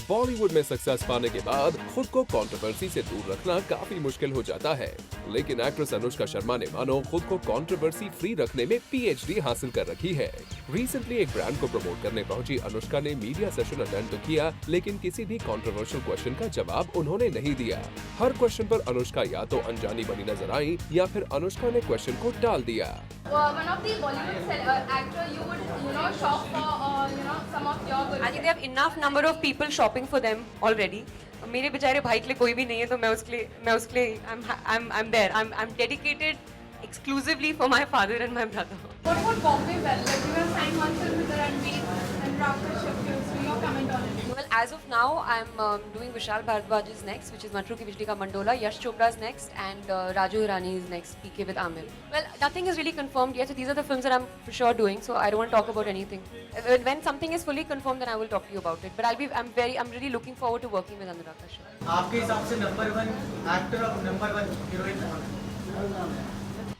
बॉलीवुड में सक्सेस पाने के बाद खुद को कंट्रोवर्सी से दूर रखना काफी मुश्किल हो जाता है, लेकिन एक्ट्रेस अनुष्का शर्मा ने मानो खुद को कंट्रोवर्सी फ्री रखने में पीएचडी हासिल कर रखी है। रिसेंटली एक ब्रांड को प्रमोट करने पहुंची अनुष्का ने मीडिया सेशन अटेंड तो किया, लेकिन किसी भी कंट्रोवर्शियल क्वेश्चन का जवाब उन्होंने नहीं दिया। हर क्वेश्चन पर अनुष्का या तो अनजानी बनी नजर आई या फिर अनुष्का ने क्वेश्चन को टाल दिया। One of the Bollywood actor you would shop for some of your good. I think they have enough number of people shopping for them already. मेरे बेचारे भाई के लिए कोई भी नहीं है, तो मैं उसके लिए I'm there. I'm dedicated exclusively for my father and my brother. What about Bombay Well? Like you have signed one film with the Ranveer and Raf Kashyap films. So your comment on it? Well, as of now, I'm doing Vishal Bhardwaj's next, which is Matru Ki Bijli Ka Mandola. Yash Chopra's next, and Raju Hirani is next. PK with Amir. Well, nothing is really confirmed yet. So these are the films that I'm for sure doing. So I don't want to talk about anything. When something is fully confirmed, then I will talk to you about it. But I'm really looking forward to working with Anurag Kashyap. आपके हिसाब से number 1 actor और number 1 heroine कौन है?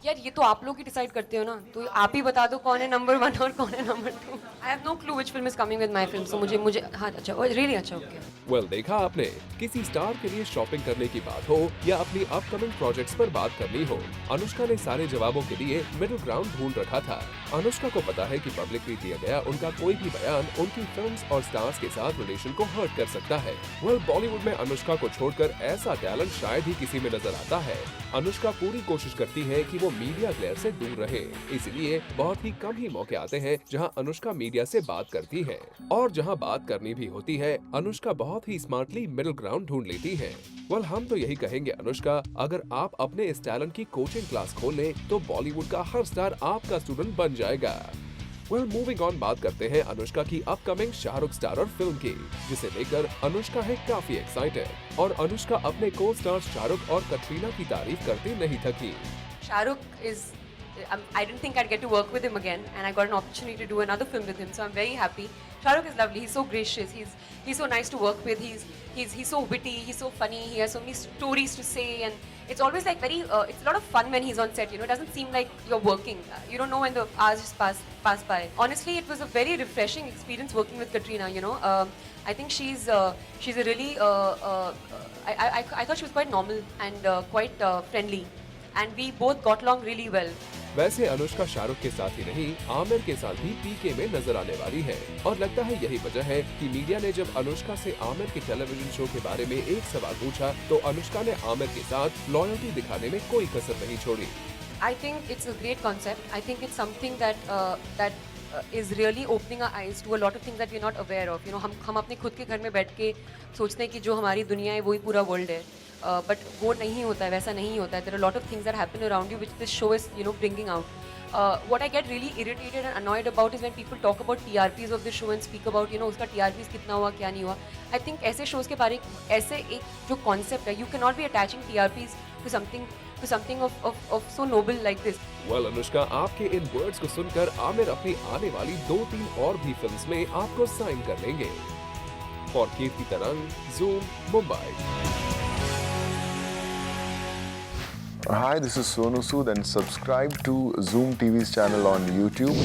यार ये तो आप लोग ही डिसाइड करते हो ना, तो आप ही बता दो कौन है नंबर 1 और कौन है number 2। I have no clue which film is coming with my film, so मुझे हाँ अच्छा, रियली अच्छा, ओके। वेल देखा आपने, किसी स्टार के लिए शॉपिंग करने की बात हो या अपनी अपकमिंग प्रोजेक्ट्स पर बात करनी हो, अनुष्का ने सारे जवाबों के लिए मिडिल ग्राउंड ढूंढ रखा था। अनुष्का को पता है कि पब्लिकली दिया गया उनका कोई भी बयान उनकी फिल्म्स और स्टार्स के साथ रिलेशन को हर्ट कर सकता है। वेल बॉलीवुड में अनुष्का को छोड़कर ऐसा टैलेंट शायद ही किसी में नजर आता है। अनुष्का पूरी कोशिश करती है कि वो मीडिया ग्लेयर से दूर रहे, इसलिए बहुत ही कम ही मौके आते हैं जहां अनुष्का मीडिया से बात करती है, और जहां बात करनी भी होती है अनुष्का बहुत ही स्मार्टली मिडिल ग्राउंड ढूंढ लेती है। वेल हम तो यही कहेंगे अनुष्का, अगर आप अपने इस टैलेंट की कोचिंग क्लास खोल लें तो बॉलीवुड का हर स्टार आपका स्टूडेंट बन जाएगा। वेल मूविंग ऑन, बात करते हैं अनुष्का की अपकमिंग शाहरुख स्टारर फिल्म की, जिसे लेकर अनुष्का है काफी एक्साइटेड, और अनुष्का अपने को स्टार शाहरुख और कटरीना की तारीफ करते नहीं थकी। Shahrukh is, I didn't think I'd get to work with him again, and I got an opportunity to do another film with him, so I'm very happy. Shahrukh is lovely. He's so gracious. He's so nice to work with. He's so witty. He's so funny. He has so many stories to say, and it's always like it's a lot of fun when he's on set. It doesn't seem like you're working. You don't know when the hours just pass by. Honestly, it was a very refreshing experience working with Katrina. I think she's a really I thought she was quite normal and quite friendly, and we both got along really well. वैसे अनुष्का शाहरुख के साथ ही नहीं, आमिर के साथ भी पीके में नजर आने वाली है, और लगता है यही वजह है कि मीडिया ने जब अनुष्का से आमिर के टेलीविजन शो के बारे में एक सवाल पूछा तो अनुष्का ने आमिर के साथ लॉयल्टी दिखाने में कोई कसर नहीं छोड़ी। I think it's a great concept. I think it's something that is really opening our eyes to a lot of things that we're not aware of. हम अपने खुद के घर में बैठ के सोचते हैं कि जो हमारी दुनिया है वही पूरा वर्ल्ड है, बट वो नहीं होता है, वैसा नहीं होता है। There are a lot of things that happen around you which this show is bringing out. What I get really irritated and annoyed about is when people talk about TRPs of the show and speak about उसका TRPs कितना हुआ क्या नहीं हुआ। I think ऐसे shows के बारे ऐसे एक जो concept है, you cannot be attaching TRPs to something of so noble like this. Well Anushka, आपके इन वर्ड्स को सुनकर आमिर अपनी आने वाली 2-3 और भी फिल्म्स में आपको साइन कर लेंगे। फॉर कीर्ति तरंग, zoom, Mumbai. Hi, this is Sonu Sood, and subscribe to Zoom TV's channel on YouTube.